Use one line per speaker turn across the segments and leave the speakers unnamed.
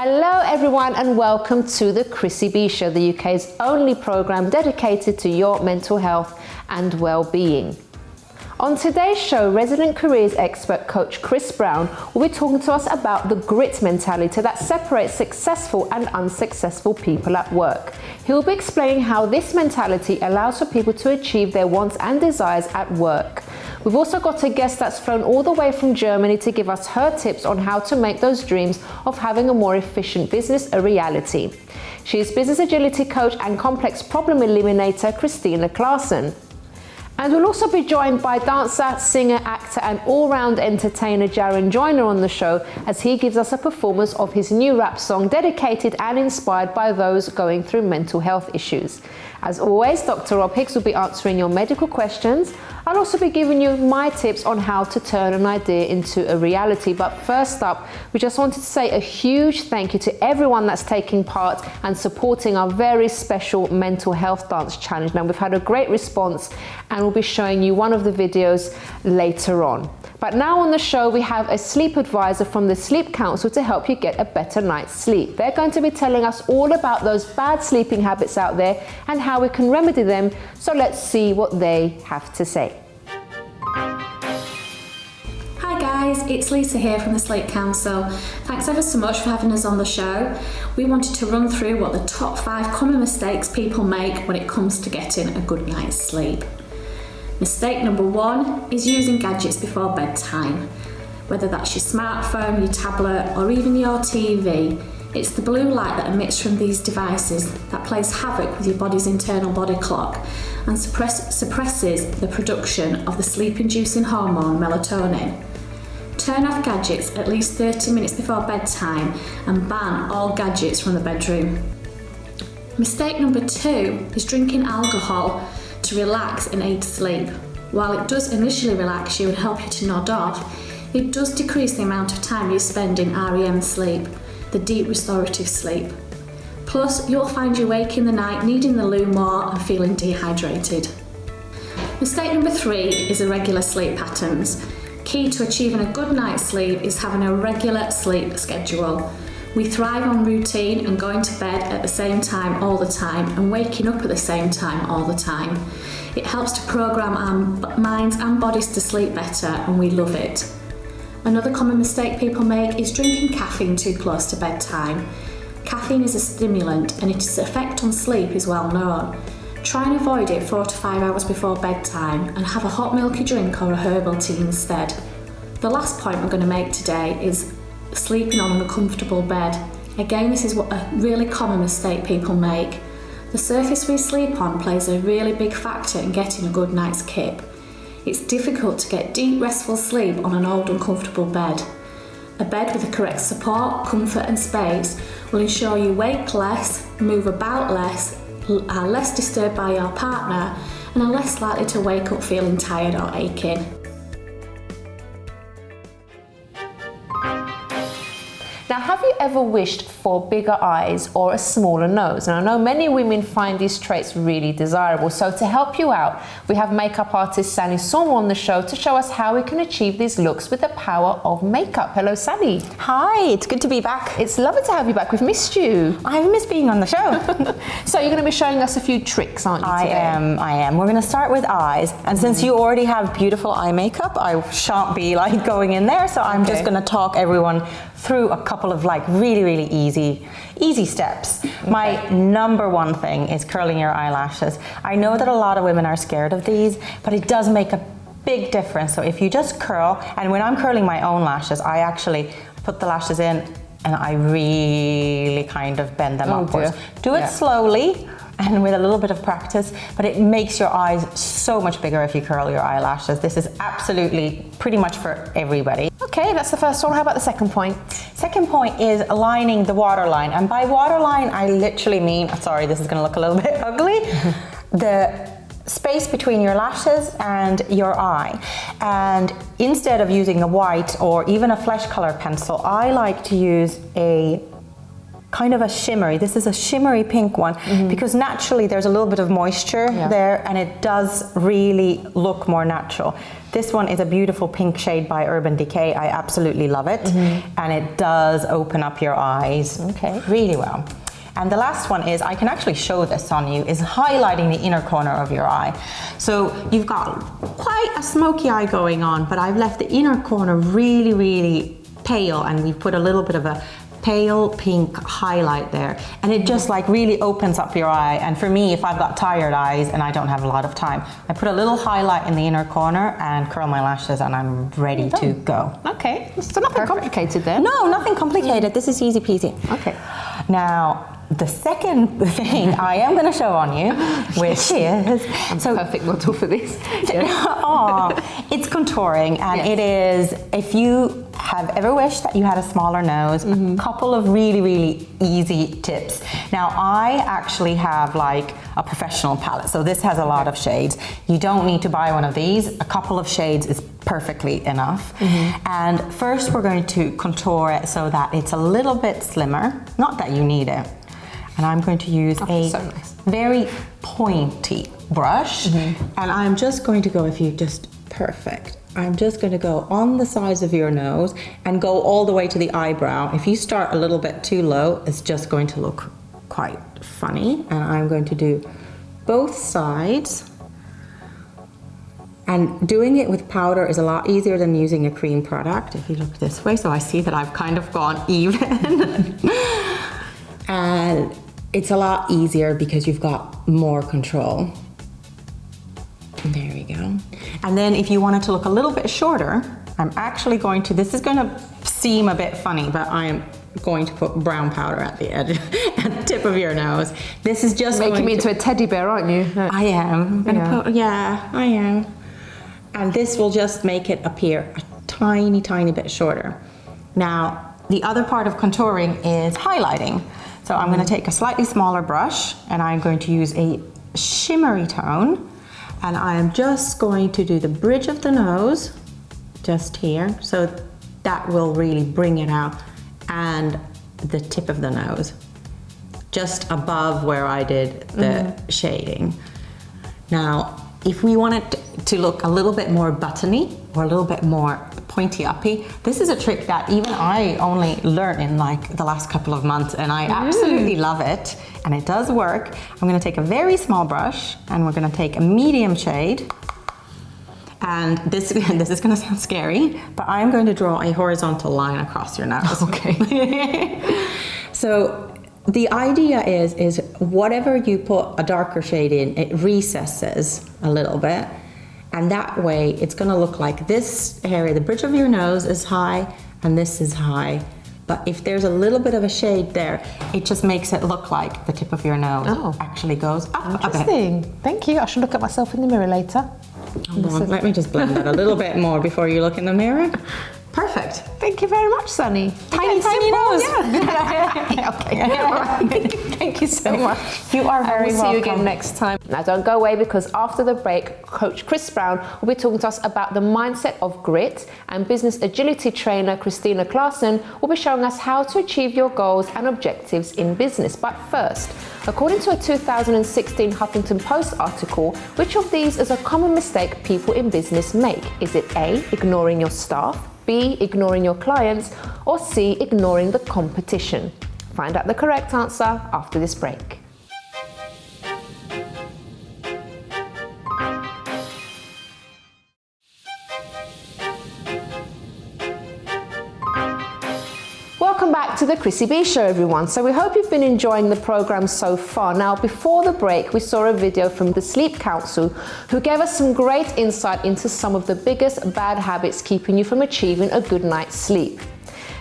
Hello everyone and welcome to the Chrissy B Show, the UK's only programme dedicated to your mental health and well-being. On today's show, resident careers expert coach Chris Browne will be talking to us about the grit mentality that separates successful and unsuccessful people at work. He will be explaining how this mentality allows for people to achieve their wants and desires at work. We've also got a guest that's flown all the way from Germany to give us her tips on how to make those dreams of having a more efficient business a reality. She is business agility coach and complex problem eliminator Kristina Klassen. And we'll also be joined by dancer, singer, actor and all-round entertainer Jaron Joiner on the show as he gives us a performance of his new rap song dedicated and inspired by those going through mental health issues. As always, Dr. Rob Hicks will be answering your medical questions. I'll also be giving you my tips on how to turn an idea into a reality. But first up, we just wanted to say a huge thank you to everyone that's taking part and supporting our very special mental health dance challenge. Now, we've had a great response and we'll be showing you one of the videos later on. But now on the show, we have a sleep advisor from the Sleep Council to help you get a better night's sleep. They're going to be telling us all about those bad sleeping habits out there and how we can remedy them. So let's see what they have to say.
Hi guys, it's Lisa here from the Sleep Council. Thanks ever so much for having us on the show. We wanted to run through what the top 5 common mistakes people make when it comes to getting a good night's sleep. Mistake number 1 is using gadgets before bedtime. Whether that's your smartphone, your tablet or even your TV, it's the blue light that emits from these devices that plays havoc with your body's internal body clock and suppresses the production of the sleep-inducing hormone melatonin. Turn off gadgets at least 30 minutes before bedtime and ban all gadgets from the bedroom. Mistake number 2 is drinking alcohol to relax and aid sleep. While it does initially relax you and help you to nod off, it does decrease the amount of time you spend in REM sleep, the deep restorative sleep. Plus, you'll find you wake in the night needing the loo more and feeling dehydrated. Mistake number 3 is irregular sleep patterns. Key to achieving a good night's sleep is having a regular sleep schedule. We thrive on routine and going to bed at the same time all the time and waking up at the same time all the time. It helps to program our minds and bodies to sleep better and we love it. Another common mistake people make is drinking caffeine too close to bedtime. Caffeine is a stimulant and its effect on sleep is well known. Try and avoid it 4 to 5 hours before bedtime and have a hot milky drink or a herbal tea instead. The last point we're going to make today is sleeping on an uncomfortable bed. Again, this is a really common mistake people make. The surface we sleep on plays a really big factor in getting a good night's kip. It's difficult to get deep, restful sleep on an old, uncomfortable bed. A bed with the correct support, comfort and space will ensure you wake less, move about less, are less disturbed by your partner and are less likely to wake up feeling tired or aching.
Now, have you ever wished for bigger eyes or a smaller nose? And I know many women find these traits really desirable. So to help you out, we have makeup artist Sally Sommer on the show to show us how we can achieve these looks with the power of makeup. Hello, Sally.
Hi, it's good to be back.
It's lovely to have you back. We've missed you.
I've missed being on the show.
So you're going to be showing us a few tricks, aren't you, today?
I am. We're going to start with eyes. And since you already have beautiful eye makeup, I shan't be like going in there. So I'm just going to talk everyone through a couple of like really easy steps. My number 1 thing is curling your eyelashes. I know that a lot of women are scared of these, but it does make a big difference. So if you just curl, and when I'm curling my own lashes, I actually put the lashes in and I really kind of bend them upwards. Do it slowly and with a little bit of practice, but it makes your eyes so much bigger if you curl your eyelashes. This is absolutely pretty much for everybody.
Okay, that's the first one. How about the second point?
Second point is lining the waterline. And by waterline, I literally mean, sorry, this is gonna look a little bit ugly, the space between your lashes and your eye. And instead of using a white or even a flesh color pencil, I like to use a kind of a shimmery. This is a shimmery pink one because naturally there's a little bit of moisture there, and it does really look more natural. This one is a beautiful pink shade by Urban Decay. I absolutely love it, and it does open up your eyes really well. And the last one is, I can actually show this on you, is highlighting the inner corner of your eye. So you've got quite a smoky eye going on, but I've left the inner corner really, really pale, and we've put a little bit of a pale pink highlight there, and it just like really opens up your eye. And for me, if I've got tired eyes and I don't have a lot of time, I put a little highlight in the inner corner and curl my lashes, and I'm ready to go.
Okay, so nothing complicated there.
No, nothing complicated. This is easy peasy.
Okay.
Now, the second thing I am going to show on you, which is...
I'm the perfect model for this.
It's contouring, and it is, if you have ever wished that you had a smaller nose, a couple of really, really easy tips. Now, I actually have like a professional palette, so this has a lot of shades. You don't need to buy one of these. A couple of shades is perfectly enough. And first we're going to contour it so that it's a little bit slimmer, not that you need it. And I'm going to use a very pointy brush, and I'm just going to go, perfect. I'm just going to go on the sides of your nose and go all the way to the eyebrow. If you start a little bit too low, it's just going to look quite funny. And I'm going to do both sides. And doing it with powder is a lot easier than using a cream product. If you look this way, so I see that I've kind of gone even. And it's a lot easier because you've got more control. There we go. And then if you want it to look a little bit shorter, I'm actually going to, this is going to seem a bit funny, but I am going to put brown powder at the edge, at the tip of your nose. This is just
making me into a teddy bear, aren't you?
I am. I am. And this will just make it appear a tiny, tiny bit shorter. Now, the other part of contouring is highlighting. So I'm going to take a slightly smaller brush, and I'm going to use a shimmery tone, and I am just going to do the bridge of the nose, just here, so that will really bring it out, and the tip of the nose, just above where I did the shading. Now, if we want it to look a little bit more buttony or a little bit more pointy-uppy, this is a trick that even I only learned in like the last couple of months, and I absolutely love it, and it does work. I'm going to take a very small brush, and we're going to take a medium shade, and this is going to sound scary, but I'm going to draw a horizontal line across your nose.
Okay.
So the idea is whatever you put a darker shade in, it recesses a little bit. And that way it's gonna look like this area, the bridge of your nose is high and this is high. But if there's a little bit of a shade there, it just makes it look like the tip of your nose actually goes up a bit.
Interesting. Thank you. I should look at myself in the mirror later.
Hold on, let me just blend that a little bit more before you look in the mirror. Perfect.
Thank you very much, Sunny.
Tiny, tiny nose.
Yeah. Okay. Thank you so much.
You are very welcome.
We'll see you again next time. Now, don't go away, because after the break, Coach Chris Browne will be talking to us about the mindset of grit, and business agility trainer Kristina Klassen will be showing us how to achieve your goals and objectives in business. But first, according to a 2016 Huffington Post article, which of these is a common mistake people in business make? Is it A, ignoring your staff, B, ignoring your clients, or C, ignoring the competition? Find out the correct answer after this break. Welcome back to the Chrissy B Show, everyone. So we hope you've been enjoying the program so far. Now, before the break, we saw a video from the Sleep Council, who gave us some great insight into some of the biggest bad habits keeping you from achieving a good night's sleep.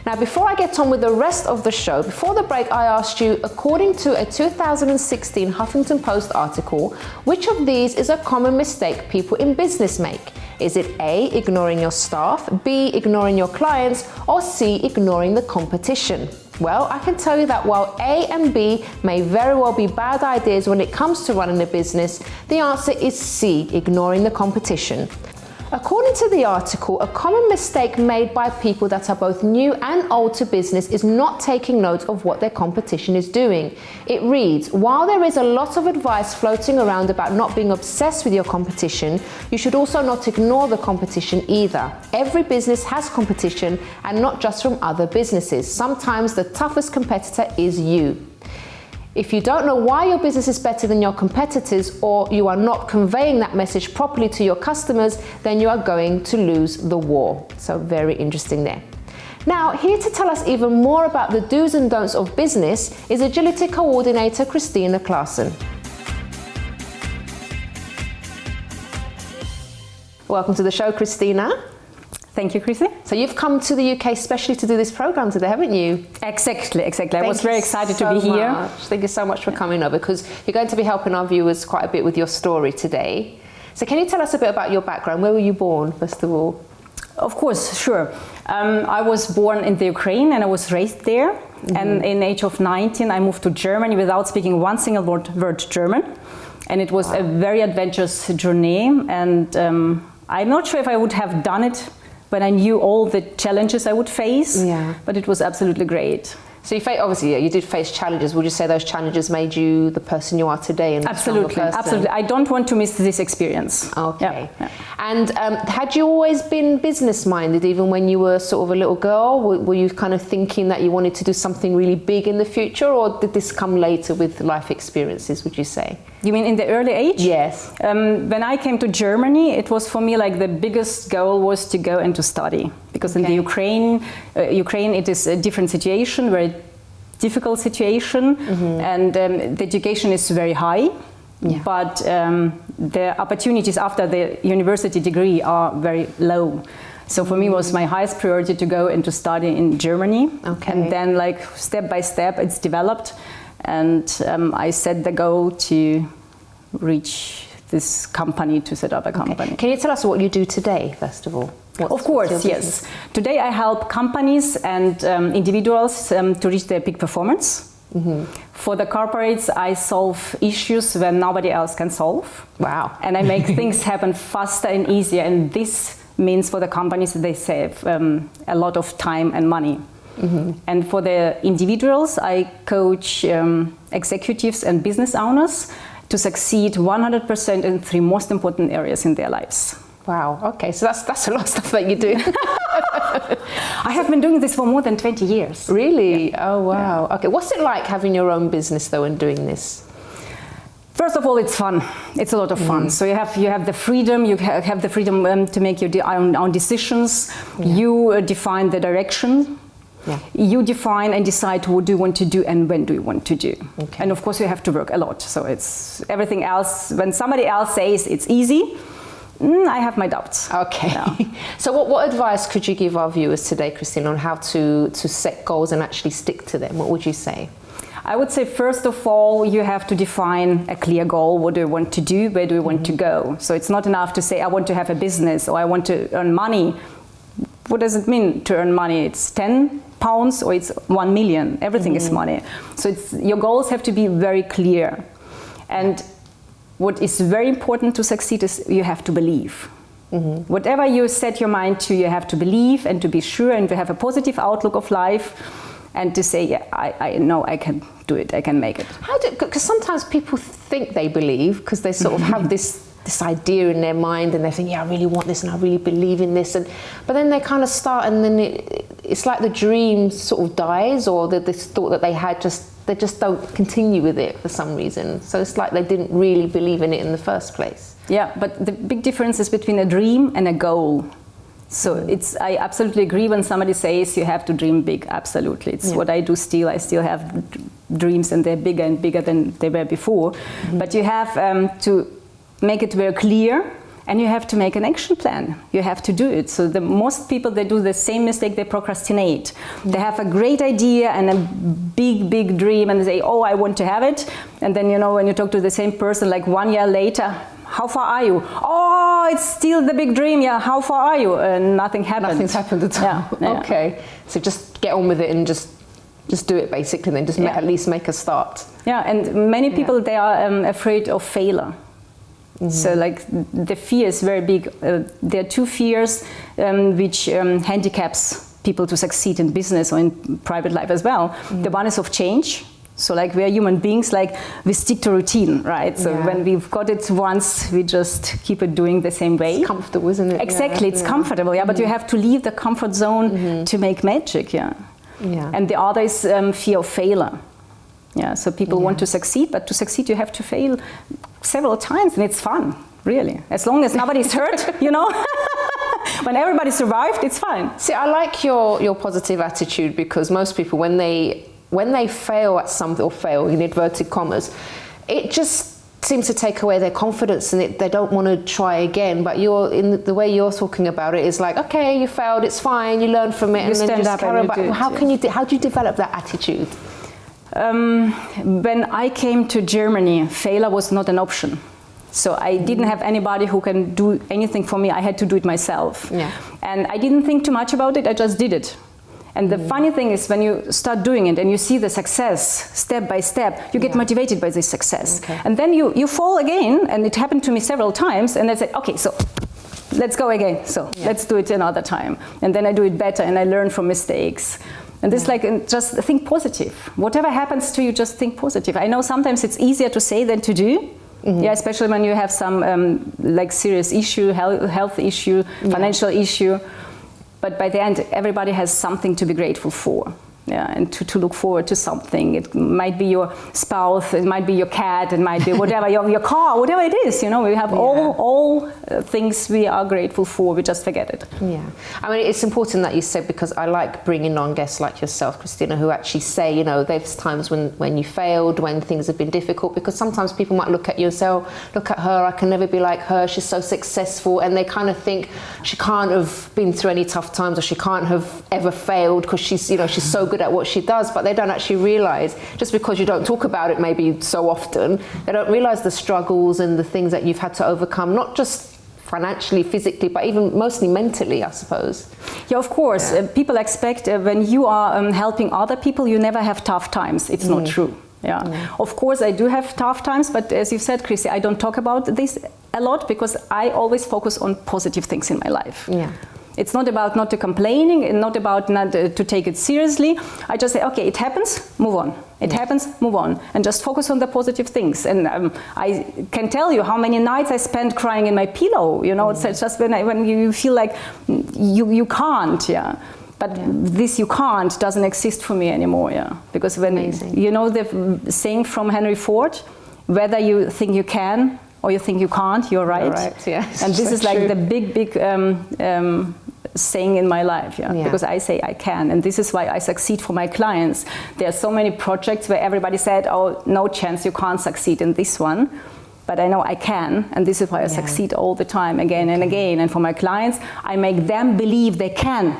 Now, before I get on with the rest of the show, before the break, I asked you, according to a 2016 Huffington Post article, which of these is a common mistake people in business make? Is it A, ignoring your staff, B, ignoring your clients, or C, ignoring the competition? Well, I can tell you that while A and B may very well be bad ideas when it comes to running a business, the answer is C, ignoring the competition. According to the article, a common mistake made by people that are both new and old to business is not taking note of what their competition is doing. It reads, while there is a lot of advice floating around about not being obsessed with your competition, you should also not ignore the competition either. Every business has competition, and not just from other businesses. Sometimes the toughest competitor is you. If you don't know why your business is better than your competitors, or you are not conveying that message properly to your customers, then you are going to lose the war. So very interesting there. Now, here to tell us even more about the do's and don'ts of business is Agility Coordinator Kristina Klassen. Welcome to the show, Kristina.
Thank you, Chrissy.
So you've come to the UK especially to do this program today, haven't you?
Exactly. I was very excited to be here.
Thank you so much for coming over, because you're going to be helping our viewers quite a bit with your story today. So can you tell us a bit about your background? Where were you born, first of all?
Of course, sure. I was born in the Ukraine and I was raised there. And in the age of 19, I moved to Germany without speaking one single word German. And it was a very adventurous journey. And I'm not sure if I would have done it when I knew all the challenges I would face, but it was absolutely great.
So obviously you did face challenges. Would you say those challenges made you the person you are today? And
absolutely. I don't want to miss this experience.
Okay. Yeah. And had you always been business minded, even when you were sort of a little girl? Were you kind of thinking that you wanted to do something really big in the future, or did this come later with life experiences, would you say?
You mean in the early age?
Yes.
When I came to Germany, it was for me like the biggest goal was to go and to study. Because in the Ukraine it is a different situation, very difficult situation, and the education is very high, but the opportunities after the university degree are very low. So for me, it was my highest priority to go and to study in Germany, and then like step by step it's developed, and I set the goal to reach this company, to set up a company.
Can you tell us what you do today, first of all?
Of course, yes. Today I help companies and individuals to reach their peak performance. For the corporates, I solve issues when nobody else can solve.
Wow.
And I make things happen faster and easier, and this means for the companies that they save a lot of time and money. And for the individuals, I coach executives and business owners to succeed 100% in 3 most important areas in their lives.
Wow, okay, so that's a lot of stuff that you do.
I have been doing this for more than 20 years.
Really? Yeah. Oh, wow. Yeah. Okay, what's it like having your own business though and doing this?
First of all, it's fun. It's a lot of fun. So you have the freedom. You have the freedom to make your own decisions. You define the direction. You define and decide what do you want to do and when do you want to do. And of course, you have to work a lot. So it's everything else. When somebody else says it's easy, I have my doubts.
Okay. Yeah. So what advice could you give our viewers today, Kristina, on how to set goals and actually stick to them? What would you say?
I would say, first of all, you have to define a clear goal. What do you want to do? Where do you want to go? So it's not enough to say, I want to have a business or I want to earn money. What does it mean to earn money? It's 10 pounds or it's 1 million. Everything is money. So your goals have to be very clear. And what is very important to succeed is you have to believe. Whatever you set your mind to, you have to believe and to be sure and to have a positive outlook of life and to say, yeah, I know I can do it, I can make it.
Because sometimes people think they believe because they sort of have this idea in their mind and they think, yeah, I really want this and I really believe in this. But then they kind of start and then it's like the dream sort of dies, or this thought that they had they just don't continue with it for some reason. So it's like they didn't really believe in it in the first place.
Yeah, but the big difference is between a dream and a goal. So I absolutely agree when somebody says you have to dream big. Absolutely. It's what I do still. I still have dreams and they're bigger and bigger than they were before. But you have to make it very clear, and you have to make an action plan. You have to do it. So most people, they do the same mistake, they procrastinate. They have a great idea and a big dream and they say, oh, I want to have it. And then, when you talk to the same person, like 1 year later, how far are you? Oh, it's still the big dream. Yeah, how far are you? And nothing happened.
Nothing's happened at all.
Yeah.
Okay. So just get on with it and just do it basically, and then just at least make a start.
Yeah, and many people, they are afraid of failure.
So like the fear is very big. There are two fears which handicaps people to succeed in business or in private life as well. The one is of change. So like we're human beings, like we stick to routine, right? So when we've got it once, we just keep it doing the same way.
It's comfortable, isn't it?
Exactly, it's comfortable, but you have to leave the comfort zone to make magic, And the other is fear of failure. So people want to succeed, but to succeed you have to fail several times, and it's fun, really. As long as nobody's hurt, When everybody survived, it's fine.
See, I like your positive attitude, because most people, when they fail at something, or fail in inverted commas, it just seems to take away their confidence, and they don't want to try again. But the way you're talking about it is like, okay, you failed, it's fine, you learn from it, and then just carry on. How do you develop that attitude?
When I came to Germany, failure was not an option. So I didn't have anybody who can do anything for me. I had to do it myself. And I didn't think too much about it, I just did it. And the funny thing is, when you start doing it and you see the success step by step, you get motivated by this success. And then you fall again, and it happened to me several times, and I said, okay, so let's go again. So let's do it another time. And then I do it better, and I learn from mistakes. And this just think positive. Whatever happens to you, just think positive. I know sometimes it's easier to say than to do. Especially when you have some serious issue, health issue, financial issue. But by the end, everybody has something to be grateful for. And to look forward to something. It might be your spouse, it might be your cat, it might be whatever, your car, whatever it is, we have all things we are grateful for, we just forget it.
I mean, it's important that you said, because I like bringing on guests like yourself, Kristina, who actually say, there's times when you failed, when things have been difficult, because sometimes people might look at you and say, oh, look at her, I can never be like her, she's so successful, and they kind of think she can't have been through any tough times, or she can't have ever failed, because she's so good at what she does. But they don't actually realize, just because you don't talk about it maybe so often, they don't realize the struggles and the things that you've had to overcome, not just financially, physically, but even mostly mentally, I suppose.
Of course. People expect when you are helping other people, you never have tough times. It's not true. Of course, I do have tough times, but as you said, Chrissy, I don't talk about this a lot, because I always focus on positive things in my life. It's not about not to complaining, and not about not to take it seriously. I just say, okay, it happens, move on. It happens, move on. And just focus on the positive things. And I can tell you how many nights I spent crying in my pillow. It's just when you feel like you can't, But this you can't doesn't exist for me anymore, Because when, the saying from Henry Ford, whether you think you can or you think you can't, you're right. And this is like the big saying in my life, because I say I can, and this is why I succeed for my clients. There are so many projects where everybody said, oh, no chance, you can't succeed in this one. But I know I can, and this is why I succeed all the time, again and again. And for my clients, I make them believe they can,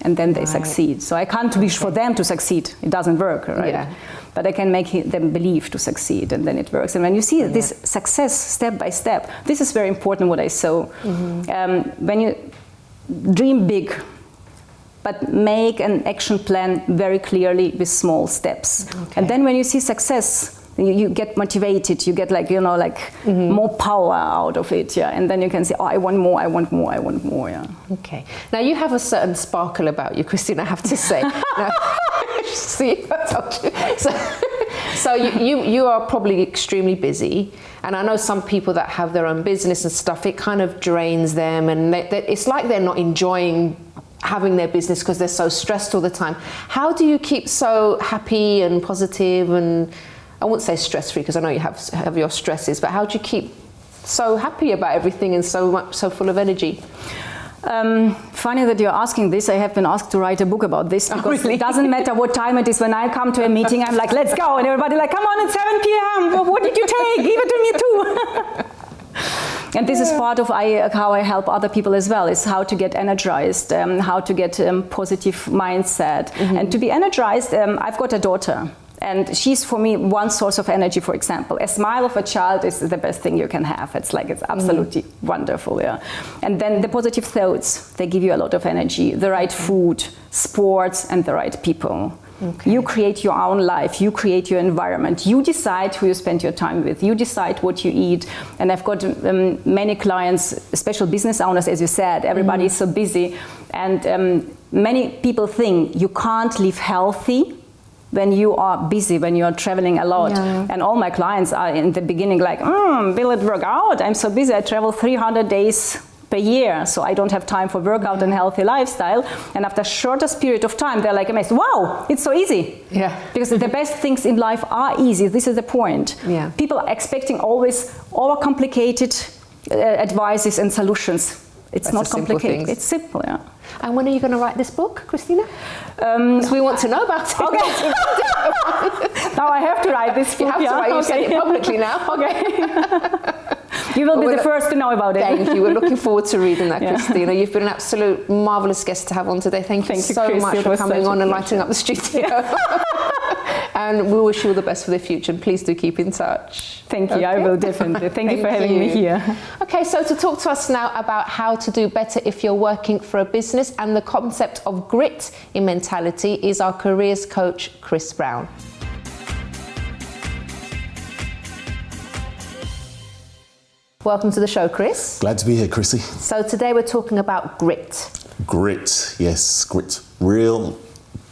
and then they succeed. So I can't wish for them to succeed. It doesn't work, right? But I can make them believe to succeed, and then it works. And when you see this success step by step, this is very important what I saw. When you dream big, but make an action plan very clearly with small steps. And then when you see success, you get motivated, you get more power out of it, and then you can say, oh, I want more, I want more, I want more,
Okay. Now you have a certain sparkle about you, Kristina, I have to say. See, I told you. So you are probably extremely busy, and I know some people that have their own business and stuff, it kind of drains them, and it's like they're not enjoying having their business because they're so stressed all the time. How do you keep so happy and positive, and I wouldn't say stress-free because I know you have your stresses, but how do you keep so happy about everything and so full of energy?
Funny that you're asking this. I have been asked to write a book about this, because it doesn't matter what time it is. When I come to a meeting, I'm like, let's go, and everybody like, come on, it's 7 p.m. Well, what did you take? Give it to me too. And this is part of how I help other people as well, is how to get energized, how to get positive mindset. And to be energized, I've got a daughter. And she's, for me, one source of energy, for example. A smile of a child is the best thing you can have. It's absolutely wonderful, And then the positive thoughts, they give you a lot of energy. The right food, sports, and the right people. Okay. You create your own life, you create your environment, you decide who you spend your time with, you decide what you eat. And I've got many clients, especially business owners, as you said, everybody is so busy. And many people think you can't live healthy when you are busy, when you are traveling a lot. Yeah. And all my clients are in the beginning like, will it work out? I'm so busy, I travel 300 days per year, so I don't have time for workout and healthy lifestyle. And after shortest period of time, they're like amazed, wow, it's so easy.
Yeah.
Because the best things in life are easy. This is the point.
Yeah.
People are expecting always overcomplicated advices and solutions. It's not complicated. It's simple, yeah.
And when are you going to write this book, Kristina? Because we want to know about it.
Okay. Now I have to write this book.
You have to write. You said it publicly now.
Okay. You will be the first to know about it.
Thank you. We're looking forward to reading that, Kristina. You've been an absolute marvellous guest to have on today. Thank you so much for coming on and lighting up the studio. And we wish you all the best for the future. And please do keep in touch.
Thank you. Okay? I will definitely. Thank you for having me here.
Okay, so to talk to us now about how to do better if you're working for a business and the concept of grit in mentality is our careers coach, Chris Browne. Welcome to the show, Chris.
Glad to be here, Chrissy.
So today we're talking about grit.
Grit, yes, grit. Real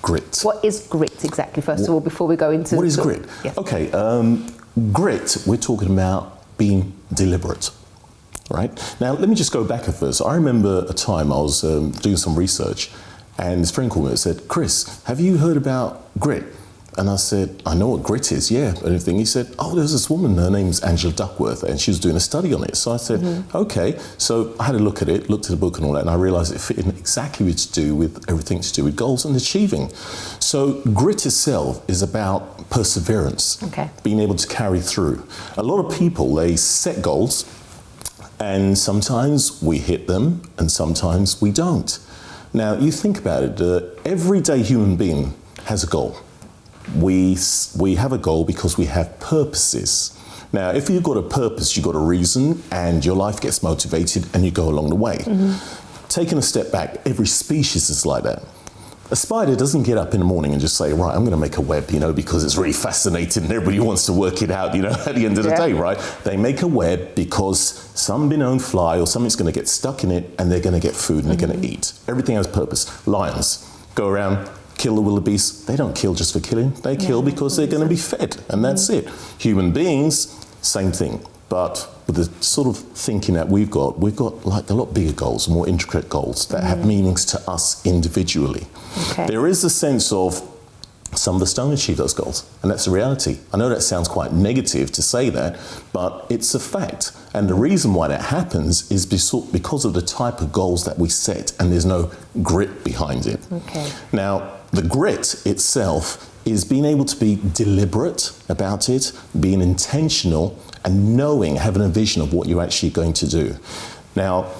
grit.
What is grit exactly, first of all, before we go into...
What is grit?
Yes.
Okay, grit, we're talking about being deliberate, right? Now, let me just go back at first. I remember a time I was doing some research and this friend called me and said, Chris, have you heard about grit? And I said, I know what grit is, yeah, and everything. He said, oh, there's this woman, her name's Angela Duckworth, and she was doing a study on it. So I said, okay. So I had a look at it, looked at the book and all that, and I realized it fit in exactly what to do with everything to do with goals and achieving. So grit itself is about perseverance, being able to carry through. A lot of people, they set goals, and sometimes we hit them, and sometimes we don't. Now, you think about it, everyday human being has a goal. We have a goal because we have purposes. Now, if you've got a purpose, you've got a reason, and your life gets motivated and you go along the way. Taking a step back, every species is like that. A spider doesn't get up in the morning and just say, right, I'm going to make a web, because it's really fascinating and everybody wants to work it out, at the end of the day, right? They make a web because some unknown fly or something's going to get stuck in it and they're going to get food and they're going to eat. Everything has purpose. Lions go around, kill the wildebeest. They don't kill just for killing. They kill because they're going to be fed, and that's it. Human beings, same thing. But with the sort of thinking that we've got like a lot bigger goals, more intricate goals that have meanings to us individually. There is a sense of some of us don't achieve those goals, and that's the reality. I know that sounds quite negative to say that, but it's a fact. And the reason why that happens is because of the type of goals that we set, and there's no grit behind it. Now, the grit itself is being able to be deliberate about it, being intentional, and having a vision of what you're actually going to do. Now,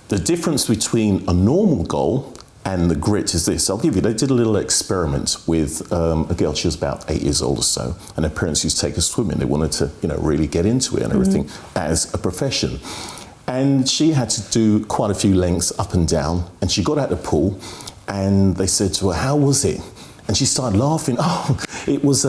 the difference between a normal goal and the grit is this. I'll give you, they did a little experiment with a girl, she was about 8 years old or so, and her parents used to take her swimming. They wanted to, really get into it and everything as a profession. And she had to do quite a few lengths up and down, and she got out of the pool, and they said to her, how was it? And she started laughing. Oh, it was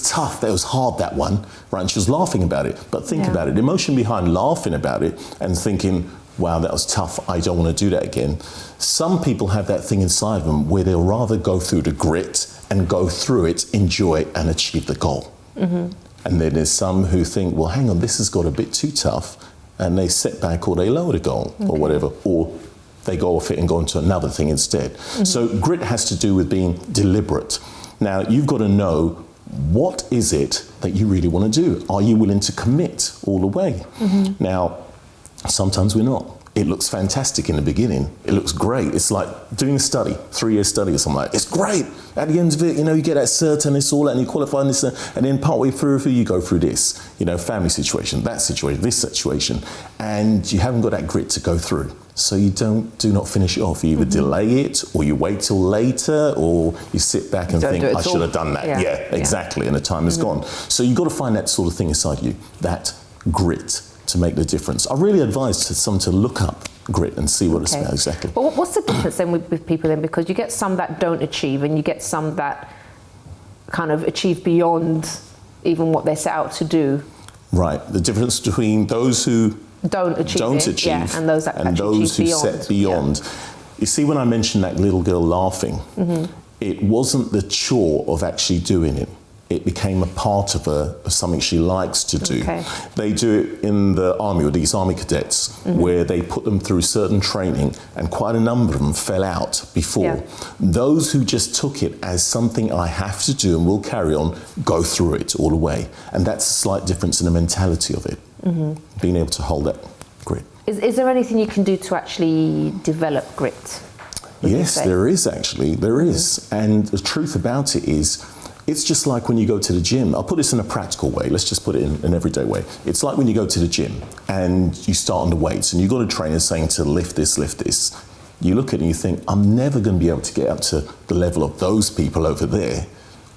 tough. That was hard, that one, right? And she was laughing about it. But think about it. The emotion behind laughing about it and thinking, wow, that was tough. I don't want to do that again. Some people have that thing inside them where they'll rather go through the grit and go through it, enjoy it, and achieve the goal. And then there's some who think, well, hang on, this has got a bit too tough, and they set back or they lower the goal or whatever, or they go off it and go into another thing instead. So grit has to do with being deliberate. Now, you've got to know, what is it that you really want to do? Are you willing to commit all the way? Now, sometimes we're not. It looks fantastic in the beginning. It looks great. It's like doing a study, 3-year study or something like that. It's great. At the end of it, you get that cert and it's all that, and you qualify in this, and then partway through, you go through this, family situation, that situation, this situation, and you haven't got that grit to go through. So you do not finish it off. You either delay it, or you wait till later, or you sit back and think, I should have done that. Yeah, exactly, and the time is gone. So you've got to find that sort of thing inside you, that grit, to make the difference. I really advise someone to look up grit and see what it's about exactly.
But what's the difference then with people then? Because you get some that don't achieve, and you get some that kind of achieve beyond even what they set out to do.
Right. The difference between those who
don't achieve, and those that
and those who
beyond.
set beyond. Yeah. You see, when I mentioned that little girl laughing, it wasn't the chore of actually doing it. It became a part of her, of something she likes to do. They do it in the army, with these army cadets, where they put them through certain training, and quite a number of them fell out before. Those who just took it as something I have to do and will carry on, go through it all the way. And that's a slight difference in the mentality of it, being able to hold that grit.
Is there anything you can do to actually develop grit?
Yes, there is actually, there is. And the truth about it is, it's just like when you go to the gym. I'll put this in a practical way. Let's just put it in an everyday way. It's like when you go to the gym and you start on the weights and you've got a trainer saying to lift this, lift this. You look at it and you think, I'm never going to be able to get up to the level of those people over there.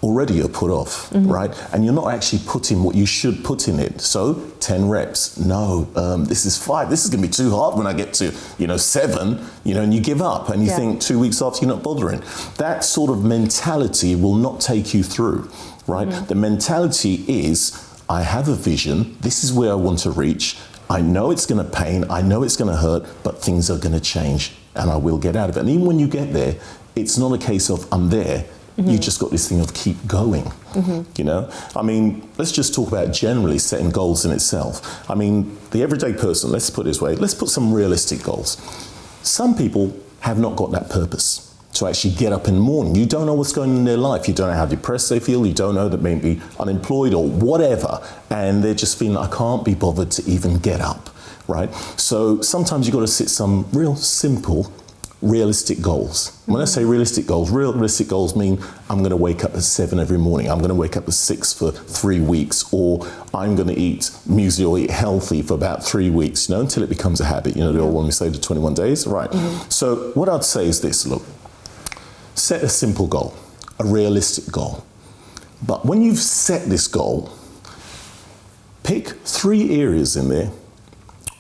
Already you're put off, right? And you're not actually putting what you should put in it. So 10 reps, no, this is 5. This is going to be too hard when I get to, 7, and you give up and you think 2 weeks after you're not bothering. That sort of mentality will not take you through, right? The mentality is, I have a vision. This is where I want to reach. I know it's going to pain. I know it's going to hurt, but things are going to change and I will get out of it. And even when you get there, it's not a case of I'm there. You just got this thing of keep going, I mean, let's just talk about generally setting goals in itself. I mean, the everyday person, let's put it this way, let's put some realistic goals. Some people have not got that purpose to actually get up in the morning. You don't know what's going on in their life. You don't know how depressed they feel. You don't know that maybe unemployed or whatever. And they're just feeling, I can't be bothered to even get up, right? So sometimes you've got to set some real simple realistic goals. When I say realistic goals mean I'm going to wake up at 7 every morning. I'm going to wake up at 6 for 3 weeks, or I'm going to eat muesli or eat healthy for about 3 weeks, until it becomes a habit. The old one we say to 21 days, right? So what I'd say is this, look, set a simple goal, a realistic goal. But when you've set this goal, pick 3 areas in there,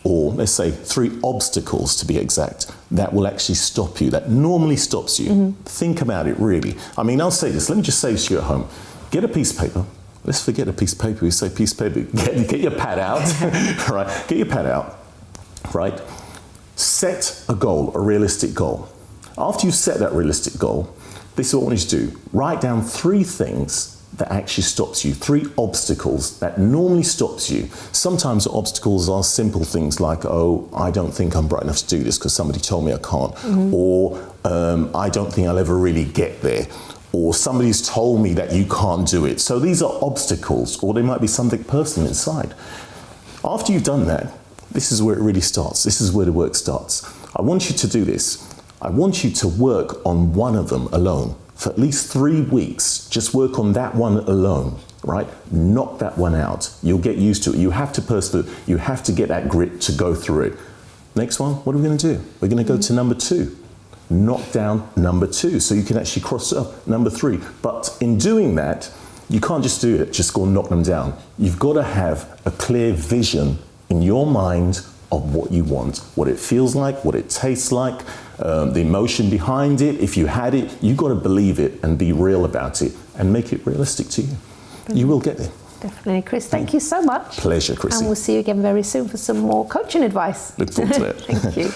or let's say 3 obstacles to be exact, that will actually stop you, that normally stops you. Think about it really. I mean, I'll say this, let me just say this to you at home. Get a piece of paper. Let's forget a piece of paper. We say piece of paper. Get your pad out, right? Get your pad out, right? Set a goal, a realistic goal. After you've set that realistic goal, this is what I want you to do. Write down 3 things that actually stops you, 3 obstacles that normally stops you. Sometimes the obstacles are simple things like, oh, I don't think I'm bright enough to do this because somebody told me I can't, or I don't think I'll ever really get there, or somebody's told me that you can't do it. So these are obstacles, or they might be something personal inside. After you've done that, this is where it really starts. This is where the work starts. I want you to do this. I want you to work on one of them alone. For at least 3 weeks, just work on that one alone, right? Knock that one out. You'll get used to it. You have to persevere. You have to get that grit to go through it. Next one, what are we going to do? We're going to go to number 2. Knock down number 2, so you can actually cross up number 3. But in doing that, you can't just do it, just go and knock them down. You've got to have a clear vision in your mind of what you want, what it feels like, what it tastes like, the emotion behind it. If you had it, you've got to believe it and be real about it and make it realistic to you. You will get there.
Definitely. Chris, thank you so much.
Pleasure, Chrissy.
And we'll see you again very soon for some more coaching advice.
Look forward to it.
Thank you.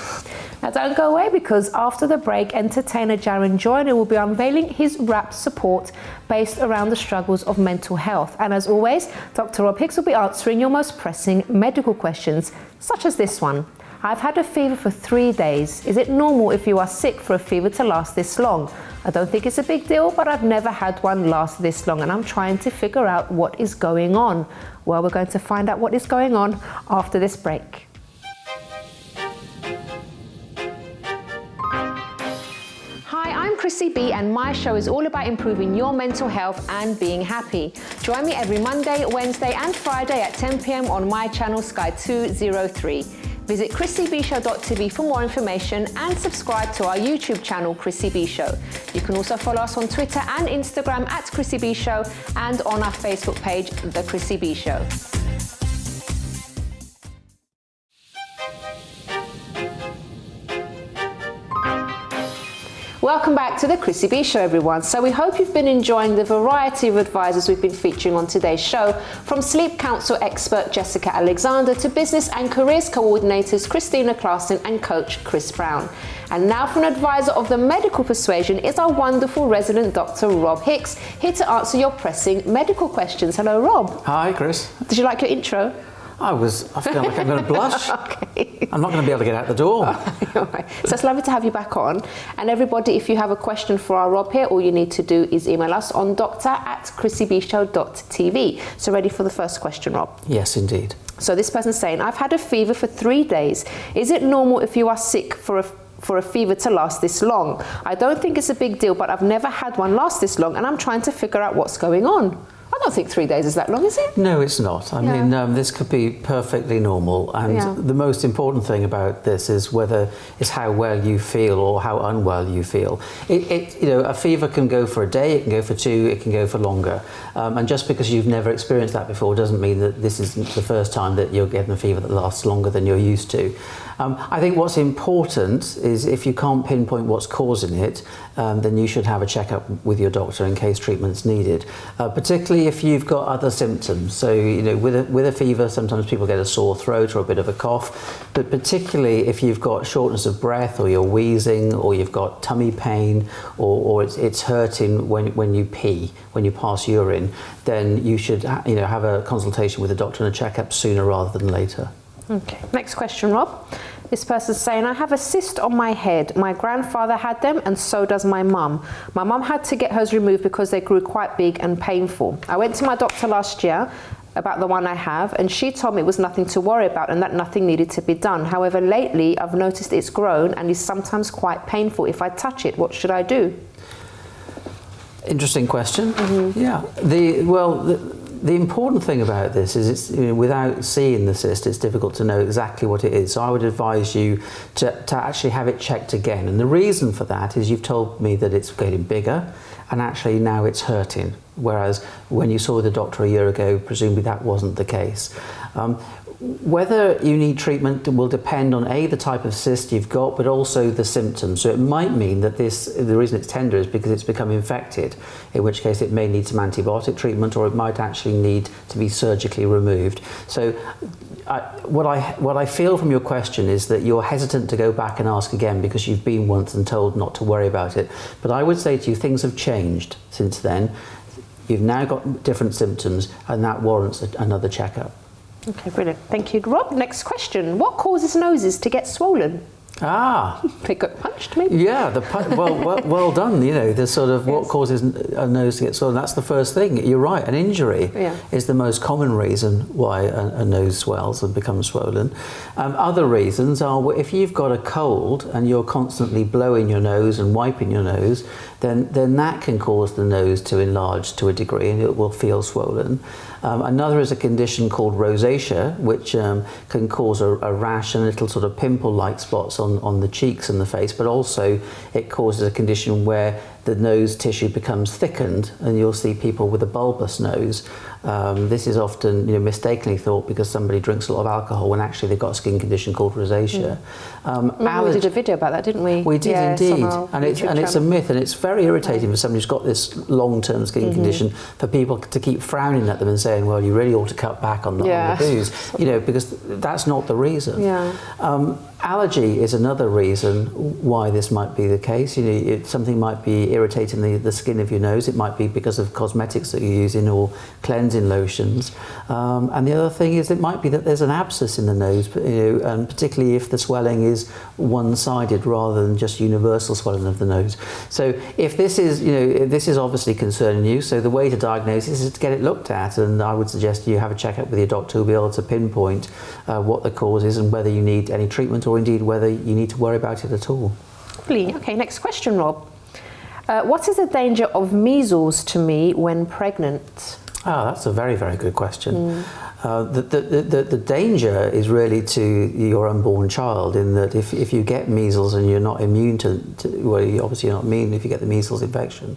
Now don't go away, because after the break, entertainer Jaron Joiner will be unveiling his rap support based around the struggles of mental health. And as always, Dr. Rob Hicks will be answering your most pressing medical questions, such as this one. I've had a fever for 3 days. Is it normal if you are sick for a fever to last this long? I don't think it's a big deal, but I've never had one last this long, and I'm trying to figure out what is going on. Well, we're going to find out what is going on after this break. Hi, I'm Chrissy B, and my show is all about improving your mental health and being happy. Join me every Monday, Wednesday and Friday at 10 p.m. on my channel Sky 203. Visit chrissybshow.tv for more information and subscribe to our YouTube channel, Chrissy B Show. You can also follow us on Twitter and Instagram at Chrissy B Show, and on our Facebook page, The Chrissy B Show. Welcome back to the Chrissy B Show, everyone. So we hope you've been enjoying the variety of advisors we've been featuring on today's show, from sleep counsel expert Jessica Alexander to business and careers coordinators Kristina Klassen and coach Chris Browne. And now for an advisor of the medical persuasion is our wonderful resident Dr. Rob Hicks, here to answer your pressing medical questions. Hello, Rob.
Hi, Chris.
Did you like your intro?
I feel like I'm going to blush.
Okay.
I'm not going to be able to get out the door.
All right. So it's lovely to have you back on. And everybody, if you have a question for our Rob here, all you need to do is email us on doctor@chrissybshow.tv. So ready for the first question, Rob?
Yes, indeed.
So this person's saying, I've had a fever for 3 days. Is it normal if you are sick for a fever to last this long? I don't think it's a big deal, but I've never had one last this long, and I'm trying to figure out what's going on. I don't think 3 days is that long, is it?
No, it's not. I mean, this could be perfectly normal. And the most important thing about this is how well you feel or how unwell you feel. A fever can go for a day, it can go for 2, it can go for longer. And just because you've never experienced that before doesn't mean that this isn't the first time that you're getting a fever that lasts longer than you're used to. I think what's important is if you can't pinpoint what's causing it, then you should have a checkup with your doctor in case treatment's needed, particularly if you've got other symptoms. So, with a fever, sometimes people get a sore throat or a bit of a cough, but particularly if you've got shortness of breath or you're wheezing or you've got tummy pain or it's hurting when you pee, when you pass urine, then you should have a consultation with a doctor and a checkup sooner rather than later.
Okay, next question, Rob. This person's saying, I have a cyst on my head. My grandfather had them and so does my mum. My mum had to get hers removed because they grew quite big and painful. I went to my doctor last year about the one I have, and she told me it was nothing to worry about and that nothing needed to be done. However, lately I've noticed it's grown and is sometimes quite painful. If I touch it, what should I do?
Interesting question. Yeah. The important thing about this is it's without seeing the cyst, it's difficult to know exactly what it is. So I would advise you to actually have it checked again. And the reason for that is you've told me that it's getting bigger and actually now it's hurting. Whereas when you saw the doctor a year ago, presumably that wasn't the case. Whether you need treatment will depend on the type of cyst you've got, but also the symptoms. So it might mean that the reason it's tender is because it's become infected, in which case it may need some antibiotic treatment, or it might actually need to be surgically removed. So what I feel from your question is that you're hesitant to go back and ask again because you've been once and told not to worry about it. But I would say to you, things have changed since then. You've now got different symptoms, and that warrants another checkup.
Okay, brilliant. Thank you, Rob. Next question. What causes noses to get swollen? They got punched, maybe?
Yeah, well done. The sort of what causes a nose to get swollen. That's the first thing. You're right. An injury is the most common reason why a nose swells and becomes swollen. Other reasons are if you've got a cold and you're constantly blowing your nose and wiping your nose, then that can cause the nose to enlarge to a degree and it will feel swollen. Another is a condition called rosacea, which can cause a rash and little sort of pimple-like spots on the cheeks and the face, but also it causes a condition where the nose tissue becomes thickened and you'll see people with a bulbous nose. This is often mistakenly thought because somebody drinks a lot of alcohol when actually they've got a skin condition called rosacea.
We did a video about that, didn't we?
We did indeed, and it's a myth, and it's very irritating for somebody who's got this long-term skin condition for people to keep frowning at them and saying, well, you really ought to cut back on the booze, because that's not the reason. Allergy is another reason why this might be the case. Something might be irritating the skin of your nose. It might be because of cosmetics that you're using or cleansing lotions. And the other thing is it might be that there's an abscess in the nose, and particularly if the swelling is one-sided rather than just universal swelling of the nose. So if this is obviously concerning you, so the way to diagnose this is to get it looked at, and I would suggest you have a checkup with your doctor who'll be able to pinpoint what the cause is and whether you need any treatment or indeed whether you need to worry about it at all. Lovely.
Okay, next question, Rob. What is the danger of measles to me when pregnant?
That's a very, very good question. The danger is really to your unborn child, in that if you get measles and you're not immune obviously you're not immune if you get the measles infection,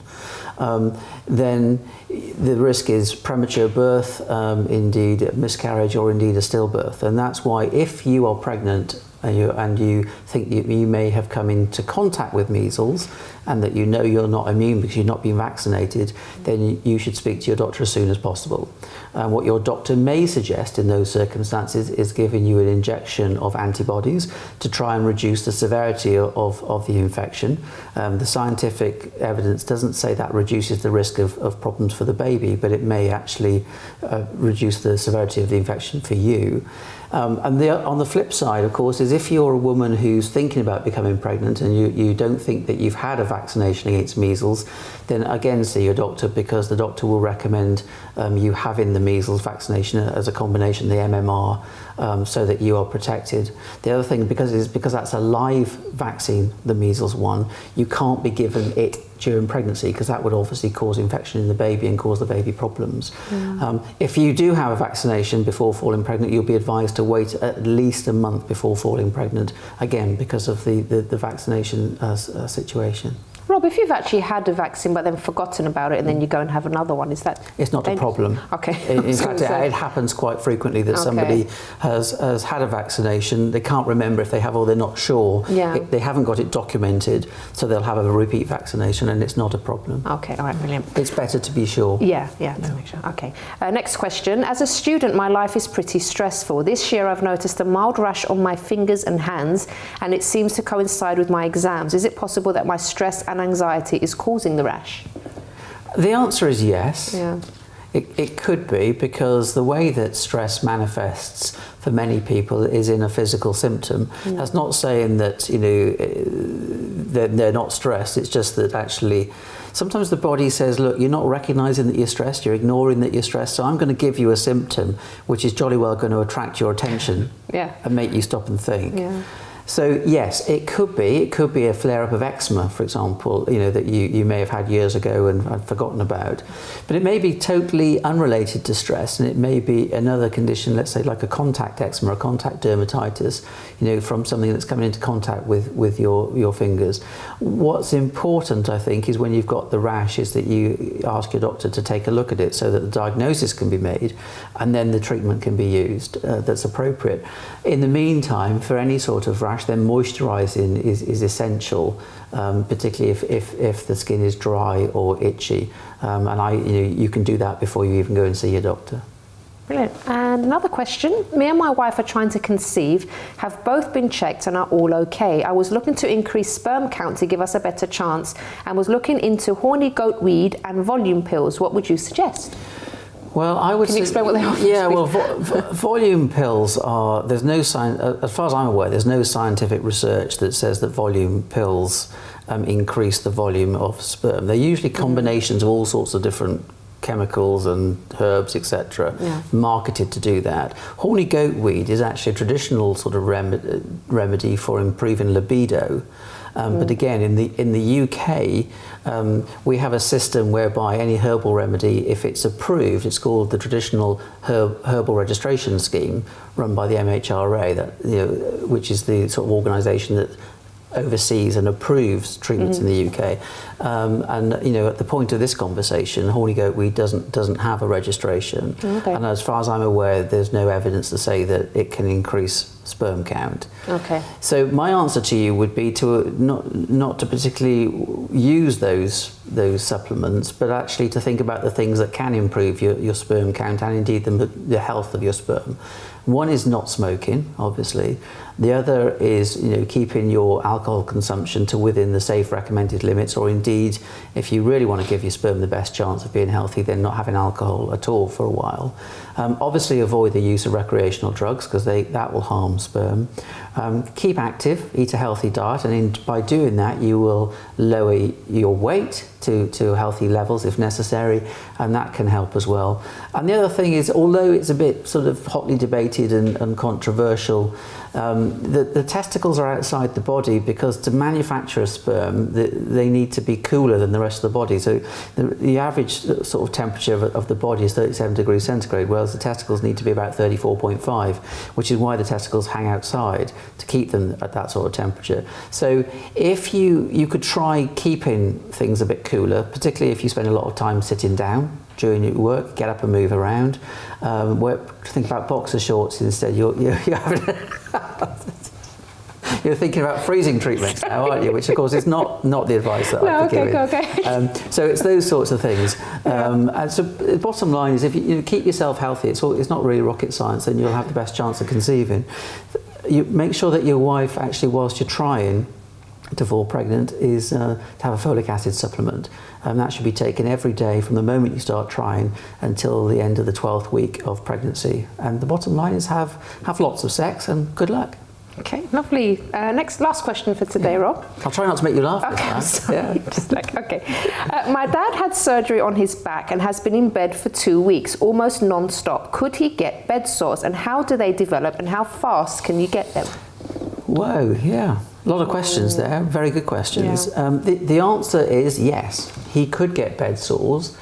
then the risk is premature birth, indeed miscarriage, or indeed a stillbirth. And that's why if you are pregnant and you think you may have come into contact with measles, and that you know you're not immune because you've not been vaccinated, then you should speak to your doctor as soon as possible. What your doctor may suggest in those circumstances is giving you an injection of antibodies to try and reduce the severity of the infection. The scientific evidence doesn't say that reduces the risk of problems for the baby, but it may actually reduce the severity of the infection for you. And on the flip side, of course, is if you're a woman who's thinking about becoming pregnant and you don't think that you've had a vaccination against measles, then again see your doctor, because the doctor will recommend you having the measles vaccination as a combination, the MMR, so that you are protected. The other thing, because that's a live vaccine, the measles one, you can't be given it during pregnancy, because that would obviously cause infection in the baby and cause the baby problems. If you do have a vaccination before falling pregnant, you'll be advised to wait at least a month before falling pregnant, again because of the vaccination situation.
Rob, if you've actually had a vaccine but then forgotten about it and then you go and have another one, is that...
It's not a problem.
Okay.
In fact, it happens quite frequently that somebody has had a vaccination, they can't remember if they have or they're not sure.
Yeah.
They haven't got it documented, so they'll have a repeat vaccination and it's not a problem.
Okay, all right, brilliant.
It's better to be sure.
Yeah, to make sure. Okay. Next question. As a student, my life is pretty stressful. This year I've noticed a mild rash on my fingers and hands, and it seems to coincide with my exams. Is it possible that my stress and anxiety is causing the rash?
The answer is yes.
Yeah.
It could be, because the way that stress manifests for many people is in a physical symptom. That's not saying that they're not stressed. It's just that actually sometimes the body says, look, you're not recognising that you're stressed, you're ignoring that you're stressed, so I'm going to give you a symptom which is jolly well going to attract your attention and make you stop and think. Yeah. So yes, it could be a flare-up of eczema, for example, that you may have had years ago and had forgotten about. But it may be totally unrelated to stress, and it may be another condition, let's say like a contact eczema or contact dermatitis, from something that's coming into contact with your fingers. What's important, I think, is when you've got the rash, is that you ask your doctor to take a look at it so that the diagnosis can be made and then the treatment can be used that's appropriate. In the meantime, for any sort of rash, then moisturising is essential, particularly if the skin is dry or itchy, and you can do that before you even go and see your doctor.
Brilliant. And another question. Me and my wife are trying to conceive, have both been checked and are all okay. I was looking to increase sperm count to give us a better chance, and was looking into horny goat weed and volume pills. What would you suggest?
Well, I would.
Can you explain what they are?
Yeah, well, volume pills are. There's no as far as I'm aware, there's no scientific research that says that volume pills increase the volume of sperm. They're usually combinations of all sorts of different chemicals and herbs, etc., marketed to do that. Horny goat weed is actually a traditional sort of remedy for improving libido. But again, in the UK, we have a system whereby any herbal remedy, if it's approved, it's called the traditional herbal registration scheme, run by the MHRA, which is the sort of organisation that oversees and approves treatments in the UK. And at the point of this conversation, horny goat weed doesn't have a registration. Okay. And as far as I'm aware, there's no evidence to say that it can increase sperm count. Okay. So my answer to you would be to not to particularly use those supplements, but actually to think about the things that can improve your sperm count and indeed the health of your sperm. One is not smoking, obviously. The other is, keeping your alcohol consumption to within the safe recommended limits, or indeed, if you really want to give your sperm the best chance of being healthy, then not having alcohol at all for a while. Obviously, avoid the use of recreational drugs, because that will harm sperm. Keep active, eat a healthy diet, and by doing that, you will lower your weight to healthy levels if necessary, and that can help as well. And the other thing is, although it's a bit sort of hotly debated and controversial, the testicles are outside the body, because to manufacture a sperm, they need to be cooler than the rest of the body. So the average sort of temperature of the body is 37 degrees centigrade, whereas the testicles need to be about 34.5, which is why the testicles hang outside, to keep them at that sort of temperature. So if you could try keeping things a bit cooler, particularly if you spend a lot of time sitting down during your work, get up and move around. Think about boxer shorts instead. You're having You're thinking about freezing treatments now, aren't you? Which, of course, is not the advice that I'd be giving.
Okay.
So it's those sorts of things. And so the bottom line is, if you keep yourself healthy, it's not really rocket science, then you'll have the best chance of conceiving. You make sure that your wife, actually, whilst you're trying to fall pregnant, is to have a folic acid supplement. And that should be taken every day from the moment you start trying until the end of the 12th week of pregnancy. And the bottom line is have lots of sex and good luck.
Okay, lovely. Last question for today, Rob.
I'll try not to make you laugh.
Okay, sorry. My dad had surgery on his back and has been in bed for 2 weeks, almost non-stop. Could he get bed sores, and how do they develop, and how fast can you get them?
Whoa, yeah. A lot of questions there, very good questions. Yeah. The answer is yes, he could get bed sores,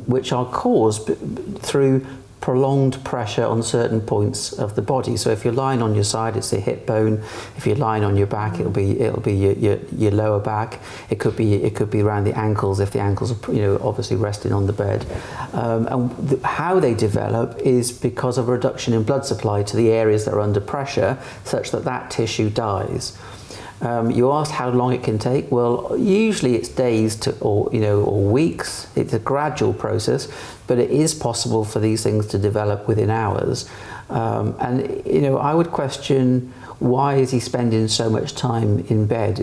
which are caused through prolonged pressure on certain points of the body. So if you're lying on your side, it's the hip bone. If you're lying on your back, it'll be your lower back. It could be around the ankles if the ankles are obviously resting on the bed. And how they develop is because of a reduction in blood supply to the areas that are under pressure, such that tissue dies. You asked how long it can take. Well, usually it's days or weeks. It's a gradual process, but it is possible for these things to develop within hours. And I would question, why is he spending so much time in bed?